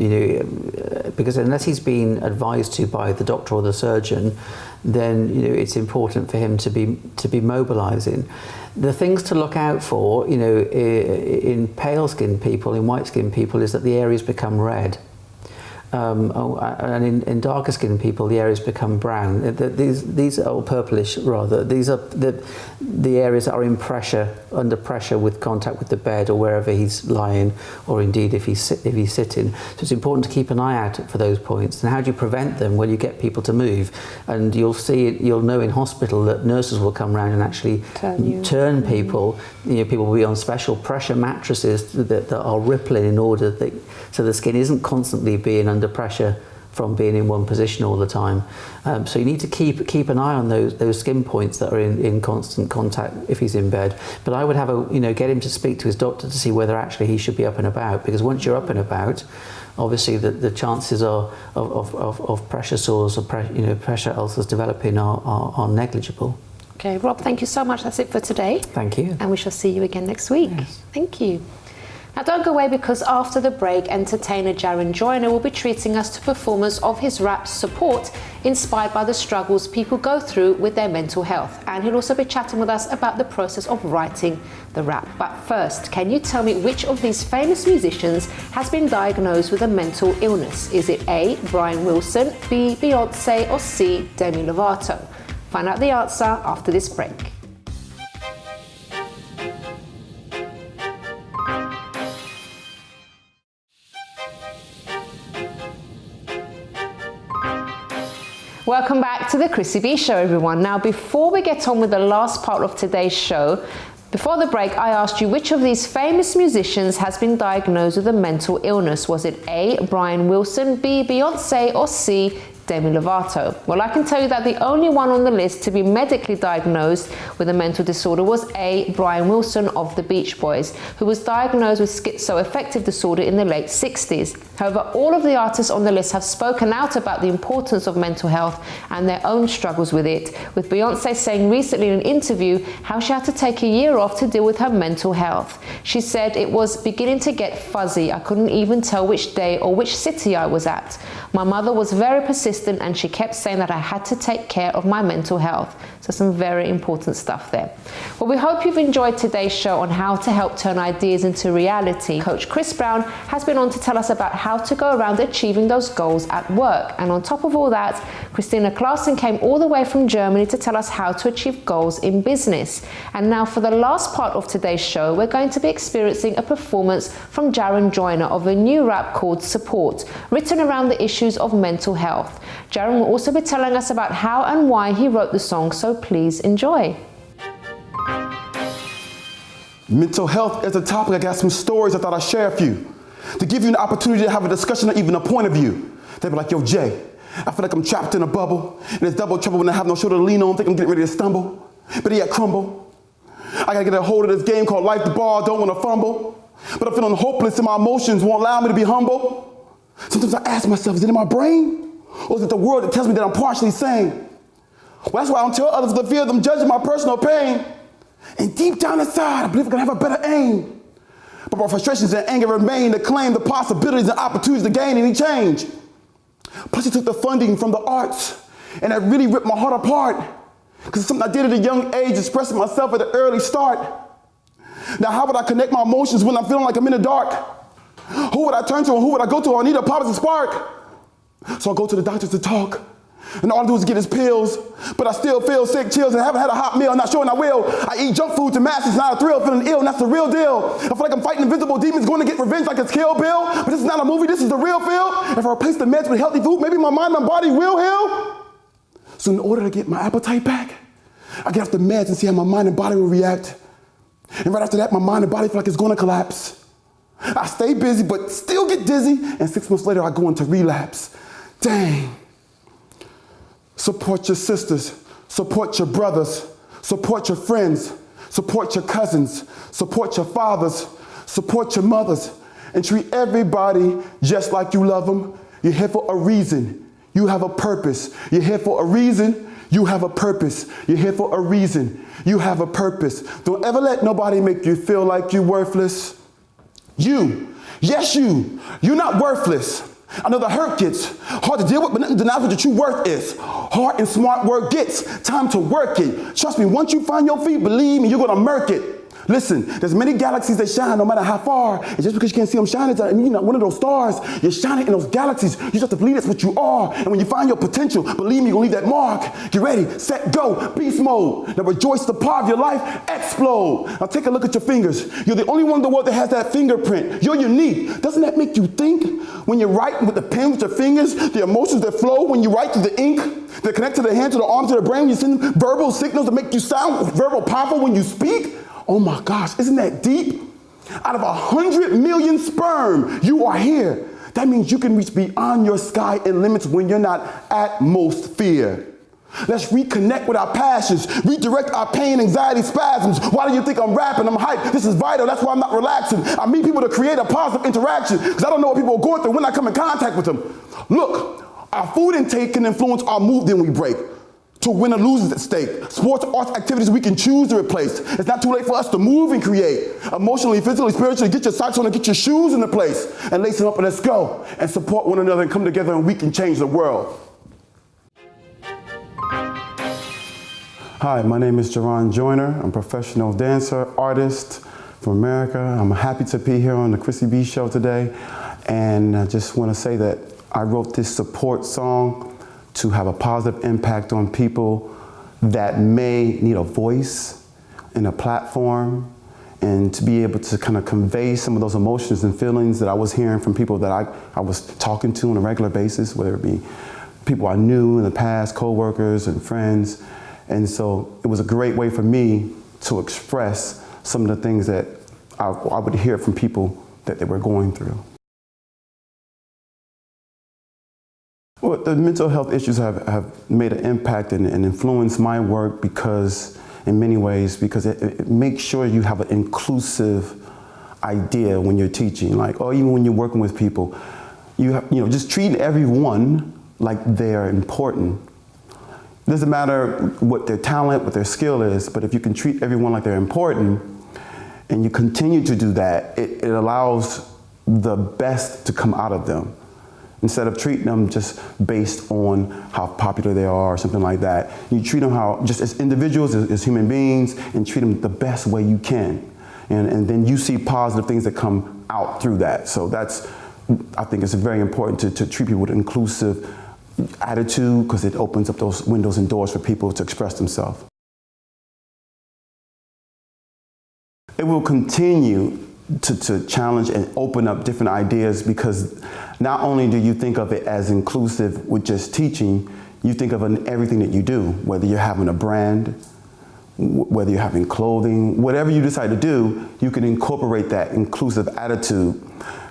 Because unless he's been advised to by the doctor or the surgeon, then it's important for him to be mobilizing. The things to look out for, in pale-skinned people, in white-skinned people, is that the areas become red. And in darker skinned people, the areas become brown. These are purplish rather. These are the areas that are under pressure with contact with the bed or wherever he's lying, or indeed if he's sitting. So it's important to keep an eye out for those points. And how do you prevent them? Well, you get people to move, and you'll know in hospital that nurses will come around and actually turn people. People will be on special pressure mattresses that are rippling in order so the skin isn't constantly being under pressure from being in one position all the time. So you need to keep an eye on those skin points that are in constant contact if he's in bed. But I would have get him to speak to his doctor to see whether actually he should be up and about, because once you're up and about, obviously the chances of pressure sores or pressure ulcers developing are negligible.
Okay, Rob, thank you so much. That's it for today.
Thank you.
And we shall see you again next week.
Yes.
Thank you. Now don't go away, because after the break, entertainer Jaron Joiner will be treating us to a performance of his rap Support, inspired by the struggles people go through with their mental health. And he'll also be chatting with us about the process of writing the rap. But first, can you tell me which of these famous musicians has been diagnosed with a mental illness? Is it A, Brian Wilson, B, Beyonce, or C, Demi Lovato? Find out the answer after this break. Welcome back to the Chrissy B Show, everyone. Now, before we get on with the last part of today's show, before the break, I asked you which of these famous musicians has been diagnosed with a mental illness. Was it A, Brian Wilson, B, Beyonce, or C, Demi Lovato? Well, I can tell you that the only one on the list to be medically diagnosed with a mental disorder was A, Brian Wilson of the Beach Boys, who was diagnosed with schizoaffective disorder in the late 60s. However, all of the artists on the list have spoken out about the importance of mental health and their own struggles with it, with Beyonce saying recently in an interview how she had to take a year off to deal with her mental health. She said, "It was beginning to get fuzzy. I couldn't even tell which day or which city I was at. My mother was very persistent and she kept saying that I had to take care of my mental health." So some very important stuff there. Well, we hope you've enjoyed today's show on how to help turn ideas into reality. Coach Chris Browne has been on to tell us about how to go around achieving those goals at work. And on top of all that, Kristina Klassen came all the way from Germany to tell us how to achieve goals in business. And now for the last part of today's show, we're going to be experiencing a performance from Jaron Joiner of a new rap called Support, written around the issues of mental health. Jaron will also be telling us about how and why he wrote the song, so please enjoy.
Mental health is a topic. I got some stories I thought I'd share with you, to give you an opportunity to have a discussion or even a point of view. They'd be like, "Yo, Jay, I feel like I'm trapped in a bubble, and it's double trouble when I have no shoulder to lean on, think I'm getting ready to stumble, but yet crumble. I gotta get a hold of this game called life, the ball, don't wanna fumble. But I'm feeling hopeless and my emotions won't allow me to be humble. Sometimes I ask myself, is it in my brain? Or is it the world that tells me that I'm partially sane? Well, that's why I don't tell others for the fear of them judging my personal pain. And deep down inside, I believe I'm gonna have a better aim. But my frustrations and anger remain to claim the possibilities and opportunities to gain any change. Plus, he took the funding from the arts, and that really ripped my heart apart. Because it's something I did at a young age, expressing myself at an early start. Now, how would I connect my emotions when I'm feeling like I'm in the dark? Who would I turn to and who would I go to? I need a positive spark. So I go to the doctors to talk. And all I do is get his pills, but I still feel sick, chills, and haven't had a hot meal. I'm not sure when I will. I eat junk food to mask. It's not a thrill, feeling ill, and that's the real deal. I feel like I'm fighting invisible demons, going to get revenge like it's Kill Bill. But this is not a movie, this is the real feel. If I replace the meds with healthy food, maybe my mind and body will heal. So in order to get my appetite back, I get off the meds and see how my mind and body will react. And right after that, my mind and body feel like it's going to collapse. I stay busy, but still get dizzy, and 6 months later, I go into relapse. Dang. Support your sisters, support your brothers, support your friends, support your cousins, support your fathers, support your mothers, and treat everybody just like you love them. You're here for a reason. You have a purpose. You're here for a reason. You have a purpose. You're here for a reason. You have a purpose. Don't ever let nobody make you feel like you're worthless. You, yes you, you're not worthless. I know the hurt gets hard to deal with, but nothing denies what your true worth is. Hard and smart work gets time to work it. Trust me, once you find your feet, believe me, you're gonna murk it. Listen, there's many galaxies that shine no matter how far. And just because you can't see them shining, you're not one of those stars. You're shining in those galaxies. You just have to believe that's what you are. And when you find your potential, believe me, you're gonna leave that mark. Get ready, set, go, beast mode. Now rejoice the power of your life, explode. Now take a look at your fingers. You're the only one in the world that has that fingerprint. You're unique. Doesn't that make you think? When you're writing with the pen with your fingers, the emotions that flow when you write through the ink, that connect to the hand, to the arm, to the brain, you send verbal signals that make you sound verbal powerful when you speak. Oh my gosh, isn't that deep? Out of 100 million sperm, you are here. That means you can reach beyond your sky and limits when you're not at most fear. Let's reconnect with our passions, redirect our pain, anxiety, spasms. Why do you think I'm rapping? I'm hyped. This is vital. That's why I'm not relaxing. I meet people to create a positive interaction because I don't know what people are going through when I come in contact with them. Look, our food intake can influence our mood, then we break. To win or lose is at stake. Sports, arts, activities we can choose to replace. It's not too late for us to move and create. Emotionally, physically, spiritually, get your socks on and get your shoes into place. And lace them up and let's go. And support one another and come together and we can change the world. Hi, my name is Jaron Joiner. I'm a professional dancer, artist from America. I'm happy to be here on the Chrissy B Show today. And I just want to say that I wrote this support song to have a positive impact on people that may need a voice and a platform, and to be able to kind of convey some of those emotions and feelings that I was hearing from people that I was talking to on a regular basis, whether it be people I knew in the past, co-workers and friends. And so it was a great way for me to express some of the things that I would hear from people that they were going through. Well, the mental health issues have made an impact and influenced my work because, in many ways, because it makes sure you have an inclusive idea when you're teaching. Like, or even when you're working with people, just treat everyone like they're important. It doesn't matter what their talent, what their skill is, but if you can treat everyone like they're important, and you continue to do that, it allows the best to come out of them. Instead of treating them just based on how popular they are or something like that, you treat them just as individuals, as human beings, and treat them the best way you can. And then you see positive things that come out through that. So I think it's very important to treat people with an inclusive attitude, because it opens up those windows and doors for people to express themselves. It will continue to challenge and open up different ideas, because not only do you think of it as inclusive with just teaching, you think of it in everything that you do, whether you're having a brand, whether you're having clothing, whatever you decide to do, you can incorporate that inclusive attitude,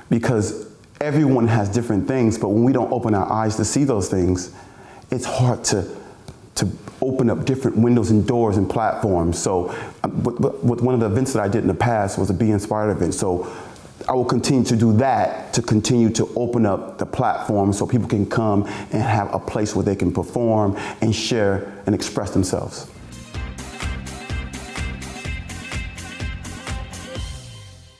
because everyone has different things, but when we don't open our eyes to see those things, it's hard to open up different windows and doors and platforms. So one of the events that I did in the past was a Be Inspired event. So I will continue to do that, to continue to open up the platform so people can come and have a place where they can perform and share and express themselves.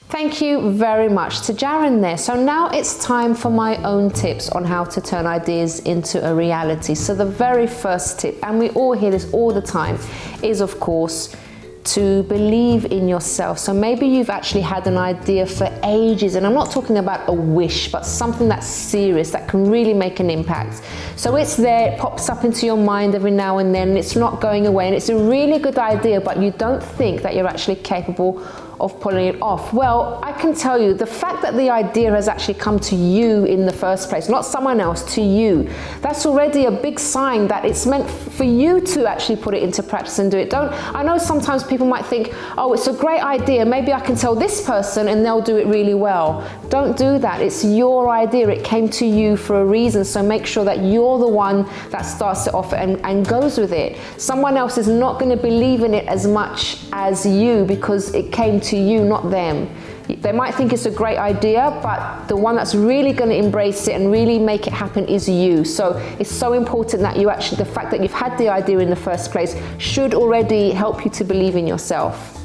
Thank you very much to Jaron there. So now it's time for my own tips on how to turn ideas into a reality. So the very first tip, and we all hear this all the time, is of course to believe in yourself. So maybe you've actually had an idea for ages, and I'm not talking about a wish, but something that's serious, that can really make an impact. So it's there, it pops up into your mind every now and then, and it's not going away, and it's a really good idea, but you don't think that you're actually capable of pulling it off. Well, I can tell you, the fact that the idea has actually come to you in the first place, not someone else, to you, that's already a big sign that it's meant for you to actually put it into practice and do it. I know sometimes people might think, oh, it's a great idea, maybe I can tell this person and they'll do it really well. Don't do that. It's your idea. It came to you for a reason, so make sure that you're the one that starts it off and goes with it. Someone else is not going to believe in it as much as you because it came to you, not them. They might think it's a great idea, but the one that's really going to embrace it and really make it happen is you. So it's so important that you actually, the fact that you've had the idea in the first place should already help you to believe in yourself.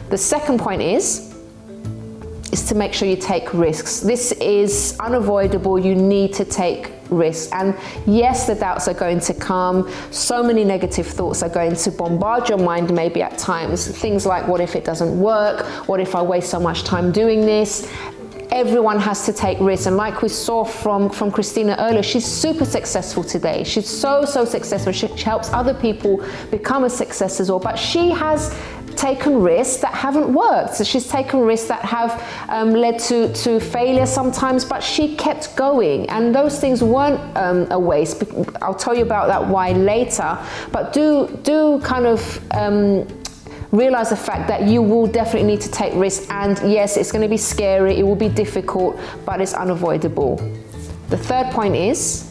The second point is to make sure you take risks. This is unavoidable. You need to take risks. And yes, the doubts are going to come. So many negative thoughts are going to bombard your mind maybe at times. Things like, what if it doesn't work? What if I waste so much time doing this? Everyone has to take risks, and like we saw from Kristina earlier, she's super successful today. She's so successful. She helps other people become a success as well, but she has taken risks that haven't worked. So she's taken risks that have led to failure sometimes, but she kept going, and those things weren't a waste. I'll tell you about that why later, but do kind of realize the fact that you will definitely need to take risks, and yes, it's going to be scary, it will be difficult, but it's unavoidable. The third point is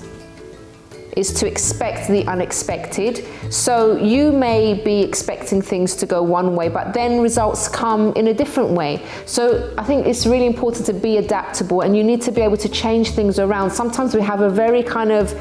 to expect the unexpected. So you may be expecting things to go one way, but then results come in a different way. So I think it's really important to be adaptable, and you need to be able to change things around. Sometimes we have a very kind of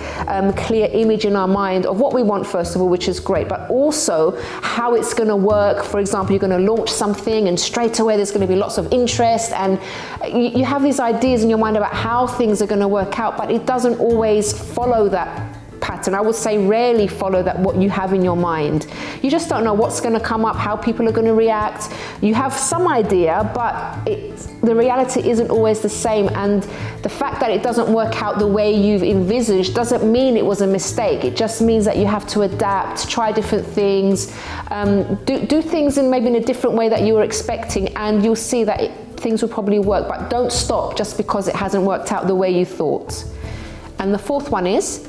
clear image in our mind of what we want, first of all, which is great, but also how it's going to work. For example, you're going to launch something and straight away there's going to be lots of interest, and you have these ideas in your mind about how things are going to work out, but it doesn't always follow that pattern. I would say rarely follow that, what you have in your mind. You just don't know what's going to come up, how people are going to react. You have some idea, but the reality isn't always the same, and the fact that it doesn't work out the way you've envisaged doesn't mean it was a mistake. It just means that you have to adapt, try different things, do things in maybe in a different way that you were expecting, and you'll see that things will probably work. But don't stop just because it hasn't worked out the way you thought. And the fourth one is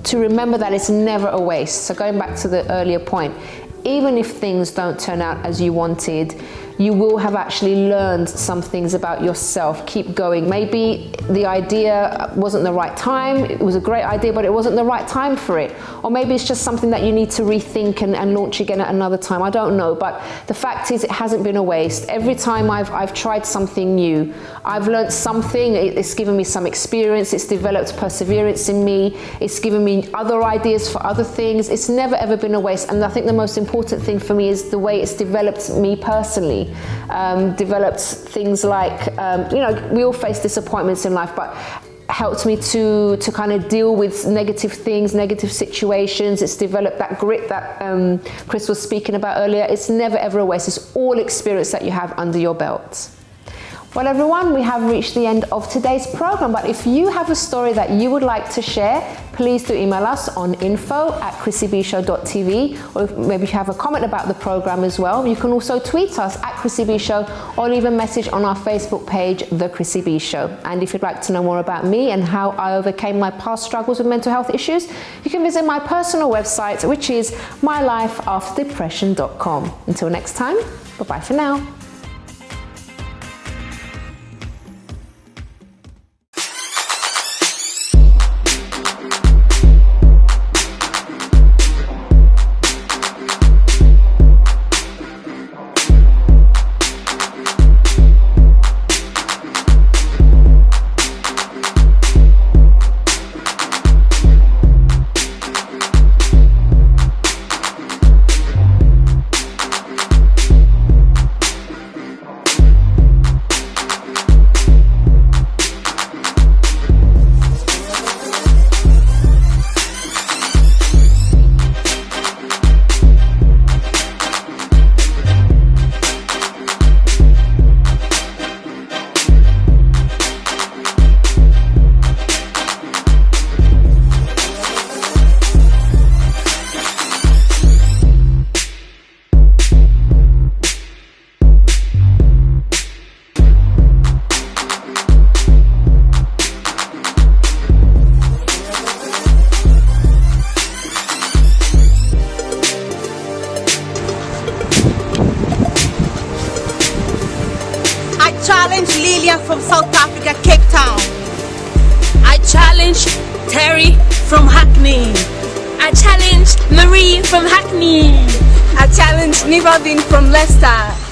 to remember that it's never a waste. So going back to the earlier point, even if things don't turn out as you wanted, you will have actually learned some things about yourself. Keep going. Maybe the idea wasn't the right time. It was a great idea, but it wasn't the right time for it. Or maybe it's just something that you need to rethink and launch again at another time. I don't know. But the fact is, it hasn't been a waste. Every time I've tried something new, I've learned something. It's given me some experience. It's developed perseverance in me. It's given me other ideas for other things. It's never ever been a waste. And I think the most important thing for me is the way it's developed me personally. Developed things like, we all face disappointments in life, but helped me to kind of deal with negative things, negative situations. It's developed that grit that Chris was speaking about earlier. It's never ever a waste. It's all experience that you have under your belt. Well, everyone, we have reached the end of today's program, but if you have a story that you would like to share, please do email us on info@chrissybshow.tv, or maybe if you have a comment about the program as well, you can also tweet us at Chrissy B Show, or leave a message on our Facebook page, The Chrissy B Show. And if you'd like to know more about me and how I overcame my past struggles with mental health issues, you can visit my personal website, which is mylifeafterdepression.com. Until next time, bye-bye for now.
challenge Lillian from South Africa, Cape Town.
I challenge Terry from Hackney. I challenge Marie from Hackney.
I challenge Nivaldine from Leicester.